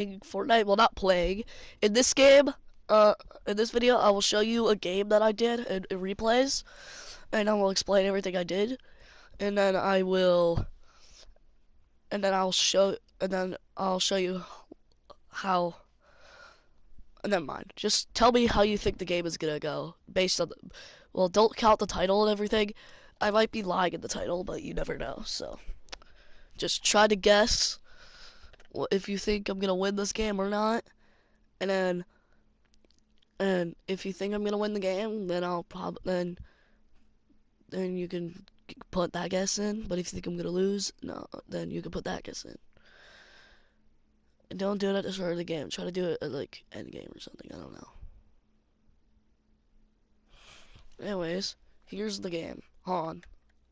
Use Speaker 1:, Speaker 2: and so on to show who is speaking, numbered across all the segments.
Speaker 1: Fortnite. Well, not playing. In this game, in this video, I will show you a game that I did in replays, and I will explain everything I did, and then I will, and then I'll show, and then I'll show you how. Never mind. Just tell me how you think the game is gonna go based on the. Well, don't count the title and everything. I might be lying in the title, but you never know. So just try to guess if you think I'm gonna win this game or not, and then and if you think I'm gonna win the game, then I'll probably then you can put that guess in. But if you think I'm gonna lose, no, then you can put that guess in. And don't do it at the start of the game. Try to do it at like end game or something. I don't know. Anyways, here's the game. Hold on.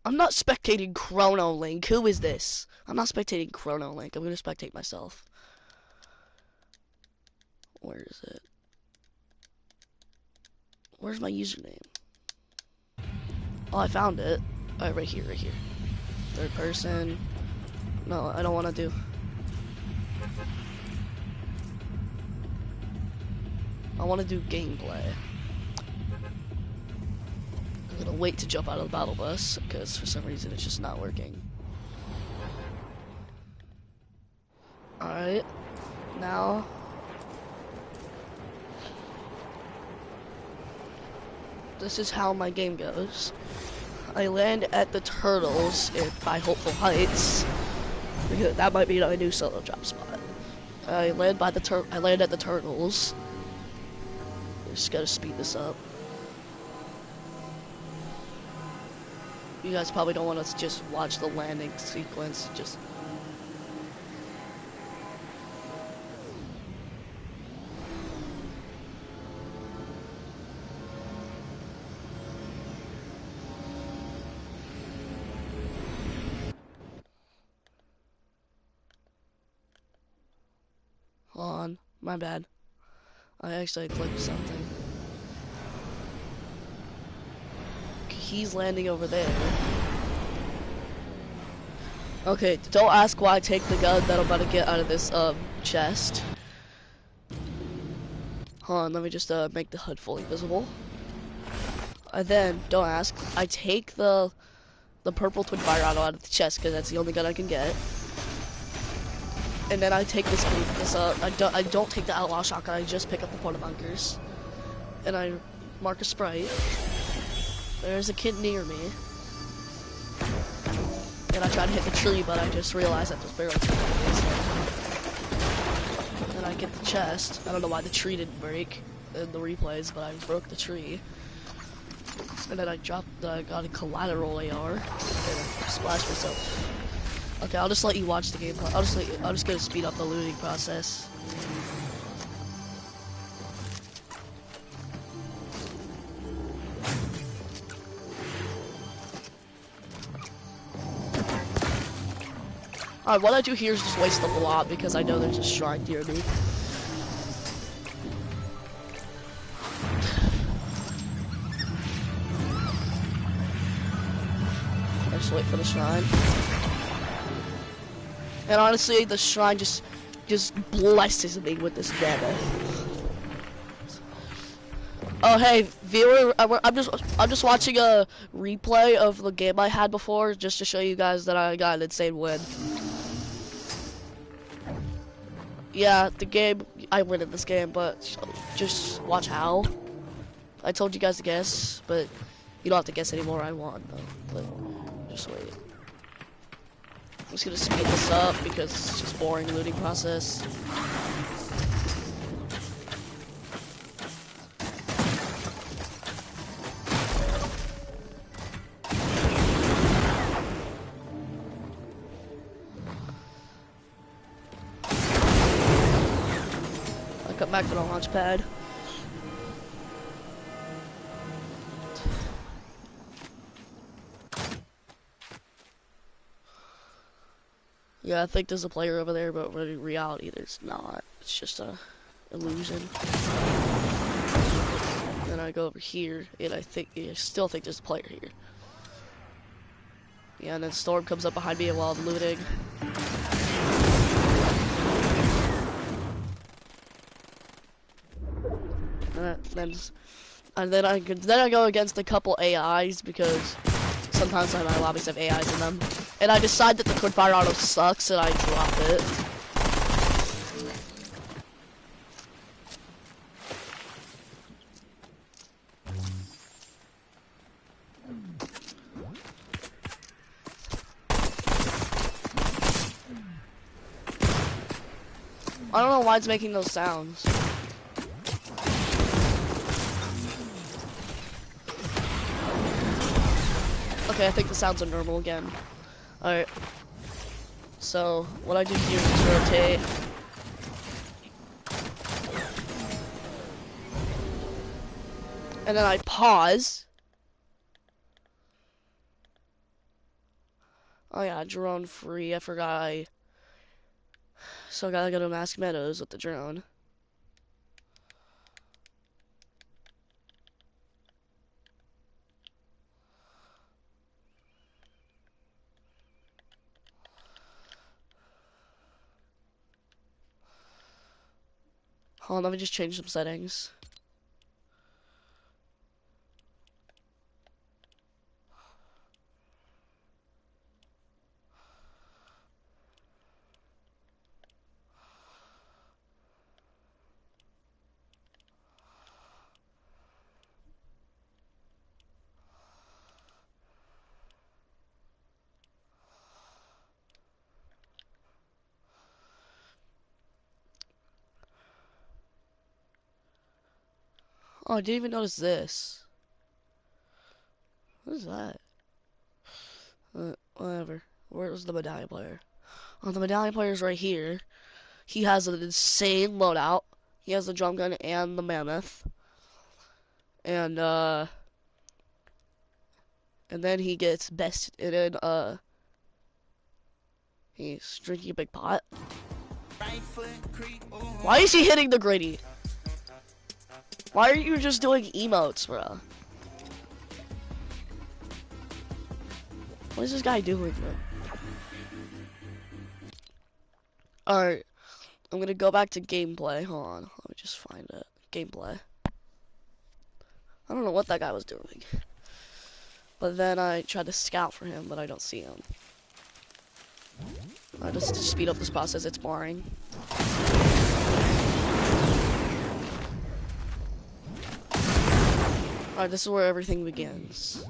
Speaker 1: I'm not spectating Chrono Link. Who is this? I'm not spectating Chrono Link. I'm gonna spectate myself. Where is it? Where's my username? Oh, I found it. Alright, right here, right here. Third person. No, I don't want to do. I want to do gameplay. I'm gonna wait to jump out of the battle bus because for some reason it's just not working. Alright. Now. This is how my game goes. I land at the turtles by Hopeful Heights. Because that might be my new solo drop spot. I land at the turtles. Just gotta speed this up. You guys probably don't want to just watch the landing sequence. Just hold on. My bad. I actually clicked something. He's landing over there. Okay, don't ask why I take the gun that I'm about to get out of this chest. Hold on, let me just make the HUD fully visible. And then, don't ask, I take the purple twin fire auto out of the chest because that's the only gun I can get. And then I take this I don't take the outlaw shotgun, I just pick up the porta bunkers. And I mark a sprite. There's a kid near me. And I tried to hit the tree, but I just realized that there's barely two enemies. And I get the chest. I don't know why the tree didn't break in the replays, but I broke the tree. And then I got a collateral AR and I splashed myself. Okay, I'll just let you watch the gameplay. I'm just gonna speed up the looting process. Alright, what I do here is just waste the blob because I know there's a shrine near me. I just wait for the shrine. And honestly, the shrine just blesses me with this mana. Oh hey, viewer, I'm just watching a replay of the game I had before just to show you guys that I got an insane win. Yeah, the game, I win in this game, but just watch how. I told you guys to guess, but you don't have to guess anymore. I won, though. But just wait. I'm just gonna speed this up because it's just boring looting process. Come back to the launch pad. Yeah, I think there's a player over there, but in reality there's not. It's just a illusion. Then I go over here, and I still think there's a player here. Yeah, and then Storm comes up behind me while I'm looting. And then I go against a couple AIs because sometimes my lobbies have AIs in them. And I decide that the quick fire auto sucks and I drop it. I don't know why it's making those sounds. Okay, I think the sounds are normal again. Alright. So, what I do here is rotate. And then I pause. Oh yeah, drone free. I forgot I... So I gotta go to Mask Meadows with the drone. Hold on, let me just change some settings. Oh, I didn't even notice this. What is that? Whatever. Where's the medallion player? Oh, the medallion player's right here. He has an insane loadout. He has the drum gun and the mammoth. And then he gets best, and then, he's drinking a big pot. Why is he hitting the gritty? Why are you just doing emotes, bro? What is this guy doing, bro? Alright, I'm gonna go back to gameplay. Hold on, let me just find it. Gameplay. I don't know what that guy was doing. But then I tried to scout for him, but I don't see him. Just to speed up this process, it's boring. Alright, this is where everything begins.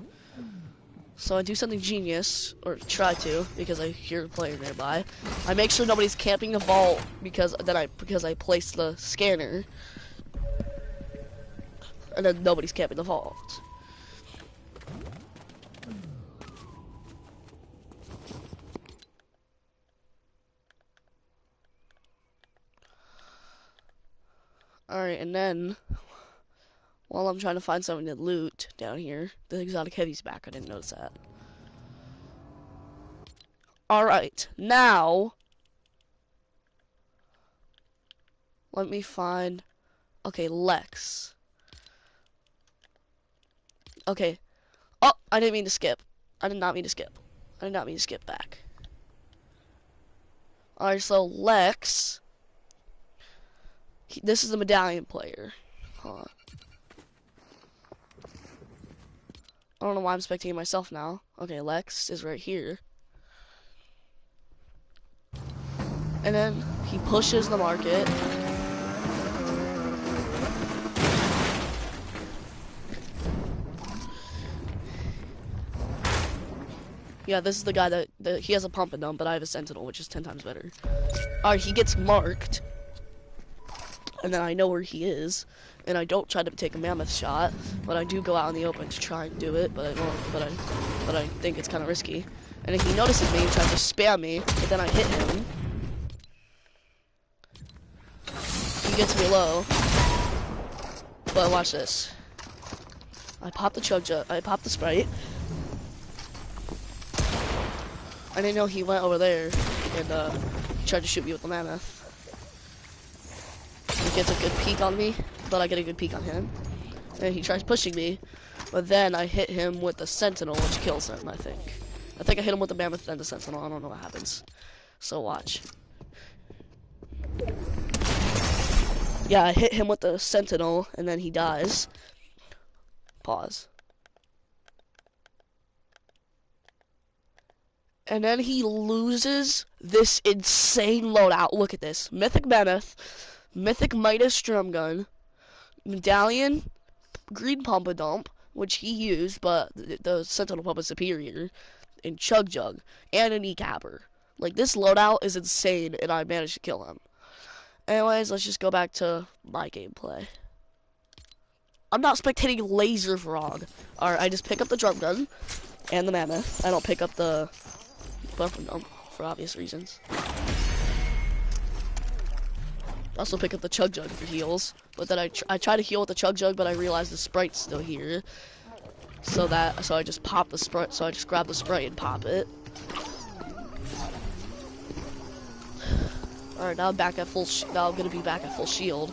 Speaker 1: So I do something genius, or try to, because I hear a player nearby. I make sure nobody's camping the vault because I place the scanner, and then nobody's camping the vault. Alright, and then while I'm trying to find something to loot down here, the exotic heavy's back. I didn't notice that. Alright, now let me find, okay, Lex. Okay. Oh, I didn't mean to skip. I did not mean to skip. I did not mean to skip back. Alright, so Lex, this is the medallion player. Hold on. I don't know why I'm spectating myself now. Okay, Lex is right here. And then he pushes the market. Yeah, this is the guy that he has a pump in them, but I have a sentinel, which is 10 times better. Alright, he gets marked. And then I know where he is. And I don't try to take a mammoth shot, but I do go out in the open to try and do it, but I won't, but I think it's kind of risky. And if he notices me, he tries to spam me, but then I hit him. He gets me low. But watch this. I pop the I pop the Sprite. I didn't know he went over there and tried to shoot me with the mammoth. He gets a good peek on me, but I get a good peek on him. And he tries pushing me, but then I hit him with the sentinel, which kills him, I think. I think I hit him with the mammoth and the sentinel. I don't know what happens. So watch. Yeah, I hit him with the sentinel, and then he dies. Pause. And then he loses this insane loadout. Look at this. Mythic Mammoth, Mythic Midas Drum Gun, Medallion, Green Pump a Dump, which he used, but the Sentinel Pump is superior, and Chug Jug, and an E-Capper. Like, this loadout is insane, and I managed to kill him. Anyways, let's just go back to my gameplay. I'm not spectating Laser Frog. Alright, I just pick up the Drum Gun and the Mammoth. I don't pick up the Pump and Dump for obvious reasons. Also pick up the Chug Jug for heals, but then I try to heal with the Chug Jug, but I realize the Sprite's still here. So I just pop the Sprite. So I just grab the Sprite and pop it. All right, now I'm back at full. Now I'm gonna be back at full shield.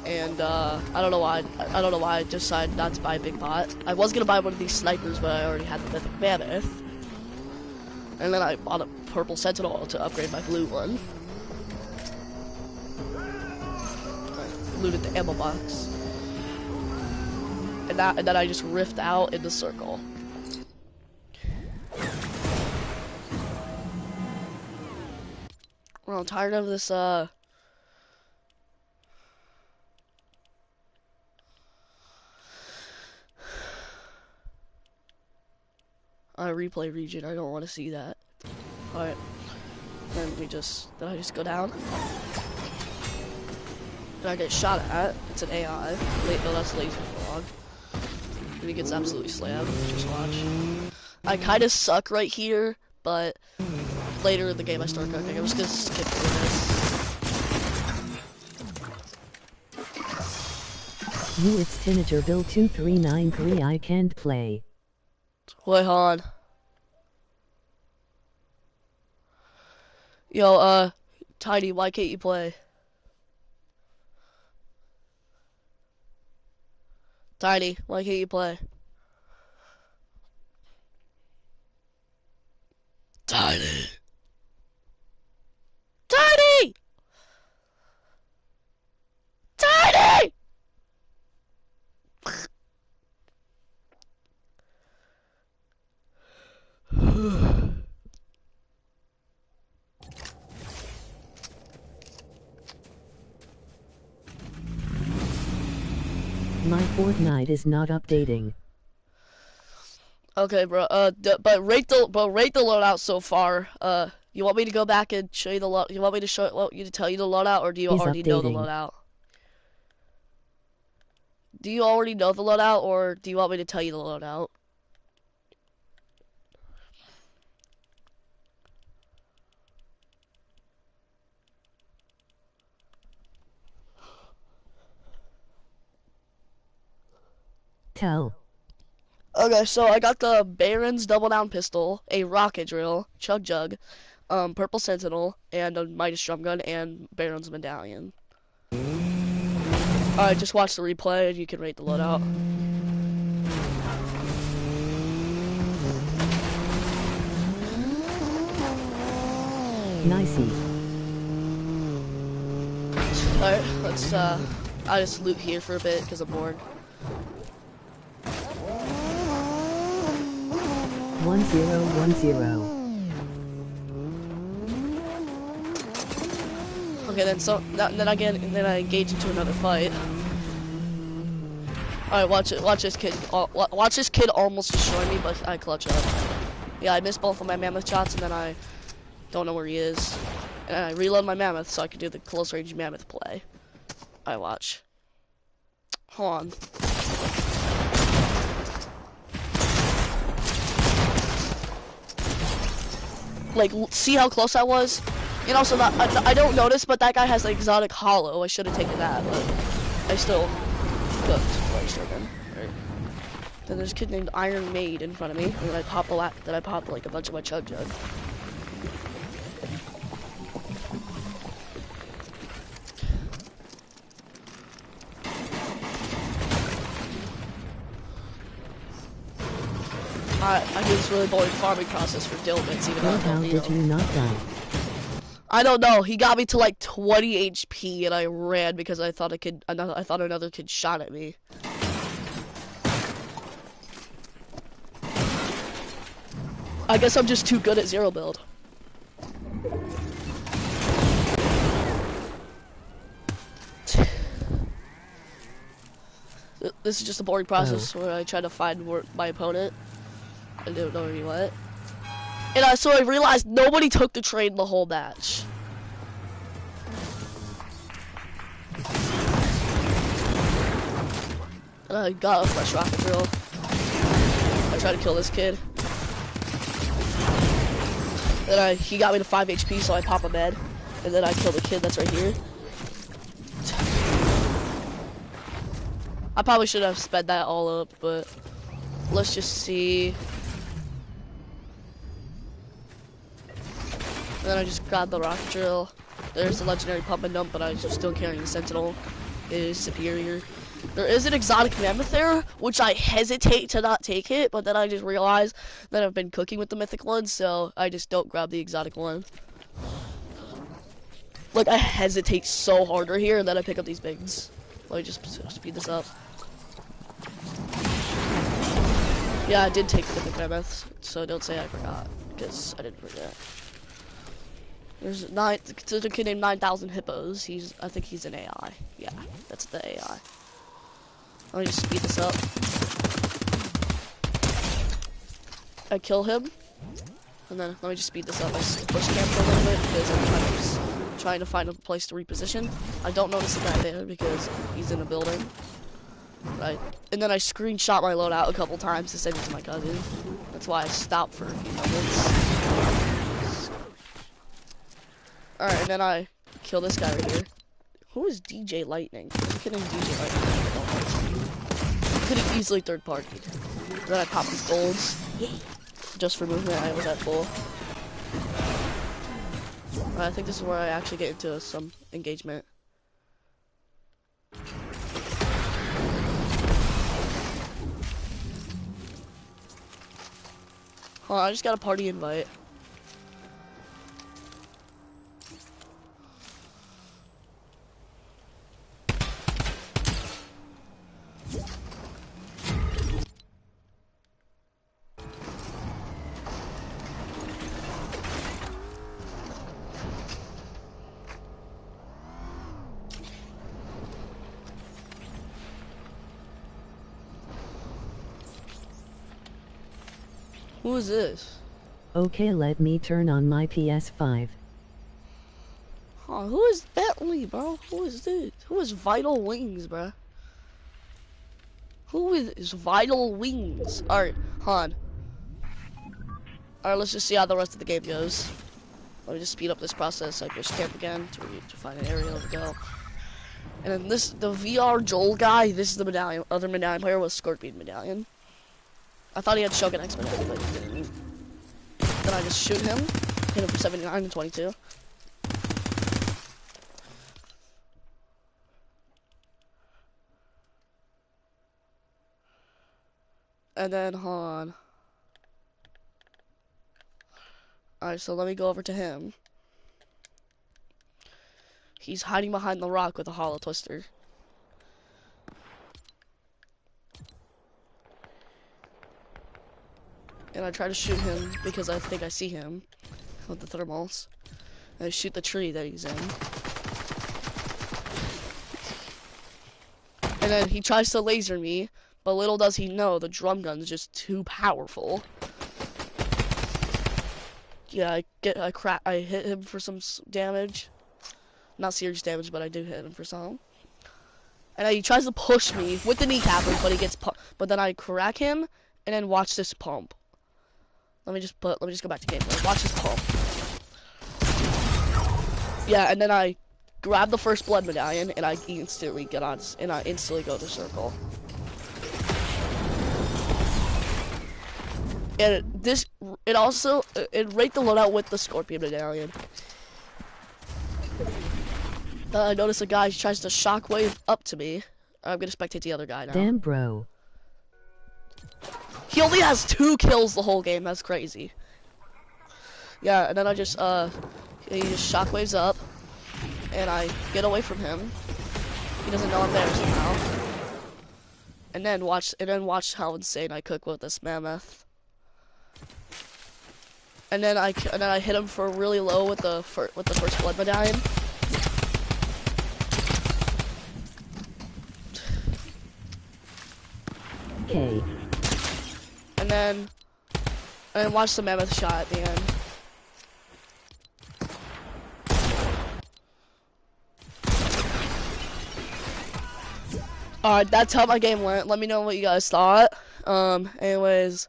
Speaker 1: And I don't know why. I don't know why I decided not to buy a big pot. I was gonna buy one of these snipers, but I already had the Mythic Mammoth. And then I bought a purple Sentinel to upgrade my blue one. Looted the ammo box, and then I just riffed out in the circle. Well, I'm tired of this. I replay region. I don't want to see that. All right, then I just go down. I get shot at. It's an AI. Wait, no, that's Laser Frog. And he gets absolutely slammed. Just watch. I kind of suck right here, but later in the game I start cooking. I'm just gonna skip through this.
Speaker 2: You, it's Teenager Bill 2393. I can't play.
Speaker 1: Wait, hold on. Yo, Tiny, why can't you play? Tiny, why can't you play? Tiny! Tiny! Tiny!
Speaker 2: My Fortnite is not updating.
Speaker 1: Okay, bro. But rate the loadout so far. You want me to go back and show you the load? You want me to tell you the loadout, or do you already know the loadout? Do you already know the loadout, or do you want me to tell you the loadout?
Speaker 2: Tell.
Speaker 1: Okay, so I got the Baron's double down pistol, a rocket drill, Chug Jug, purple sentinel, and a Midas drum gun, and Baron's medallion. Alright, just watch the replay and you can rate the loadout.
Speaker 2: Nicey.
Speaker 1: Alright, let's I just loot here for a bit because I'm bored.
Speaker 2: 1010.
Speaker 1: Okay, then I engage into another fight. Alright, watch it. Watch this kid. Watch this kid almost destroy me, but I clutch up. Yeah, I missed both of my mammoth shots, and then I don't know where he is. And I reload my mammoth so I can do the close range mammoth play. Alright, watch. Hold on. Like, see how close I was? You know, so that I don't notice, but that guy has an exotic hollow. I should have taken that, but I still cooked. Right. Then there's a kid named Iron Maid in front of me, and then I pop like a bunch of my Chug Jug. I do this really boring farming process for dilbits, even though I don't need them.
Speaker 2: How did you not die?
Speaker 1: I don't know. He got me to like 20 HP, and I ran because I thought I thought another kid shot at me. I guess I'm just too good at zero build. This is just a boring process where I try to find my opponent. I don't know where he went. And so I realized nobody took the train the whole match. And I got a fresh rocket drill. I tried to kill this kid. Then he got me to 5 HP, so I pop a med. And then I kill the kid that's right here. I probably should have sped that all up, but let's just see. And then I just grabbed the rocket drill. There's the legendary pump and dump, but I'm still carrying the sentinel. It is superior. There is an exotic mammoth there, which I hesitate to not take it, but then I just realized that I've been cooking with the mythic one, so I just don't grab the exotic one. Like, I hesitate so harder here, and then I pick up these bigs. Let me just speed this up. Yeah, I did take the mythic mammoth, so don't say I forgot, because I didn't forget. There's a kid named 9,000 Hippos. I think he's an AI. Yeah, that's the AI. Let me just speed this up. I kill him, and then let me just speed this up. I push camp for a little bit because I'm trying to find a place to reposition. I don't notice the guy there because he's in a building. Right, and then I screenshot my loadout a couple times to send it to my cousin. That's why I stopped for a few moments. Alright, and then I kill this guy right here. Who is DJ Lightning? I'm kidding, DJ Lightning. Could have easily third partied. Then I pop these golds. Just for movement, I was at full. I think this is where I actually get into some engagement. Hold on, I just got a party invite. Who is this?
Speaker 2: Okay, let me turn on my PS5.
Speaker 1: Huh, who is Bentley, bro? Who is this? Who is Vital Wings, bro? Who is Vital Wings? Alright, Han. Alright, let's just see how the rest of the game goes. Let me just speed up this process. I push camp again to find an area to go. And then the VR Joel guy, this is the medallion. Other medallion player was Scorpion Medallion. I thought he had Shogun X medallion, but he didn't. Then I just shoot him. Hit him for 79 and 22. And then, hold on. Alright, so let me go over to him. He's hiding behind the rock with a hollow twister. And I try to shoot him because I think I see him with the thermals. And I shoot the tree that he's in. And then he tries to laser me, but little does he know the drum gun's just too powerful. Yeah, I hit him for some damage. Not serious damage, but I do hit him for some. And he tries to push me with the kneecapper, but he gets but then I crack him, and then watch this pump. Let me just go back to gameplay. Watch this pump. Yeah, and then I grab the first blood medallion, and I instantly get on, and I instantly go to circle. And it also rate the loadout with the Scorpion medallion. I notice a guy tries to shockwave up to me. I'm gonna spectate the other guy now.
Speaker 2: Damn, bro.
Speaker 1: He only has 2 kills the whole game. That's crazy. Yeah, and then I just Okay, he just shockwaves up, and I get away from him. He doesn't know I'm there somehow. And then watch how insane I cook with this mammoth. And then I hit him for really low with the first blood medallion.
Speaker 2: K.
Speaker 1: And then watch the mammoth shot at the end. Alright, that's how my game went. Let me know what you guys thought. Anyways,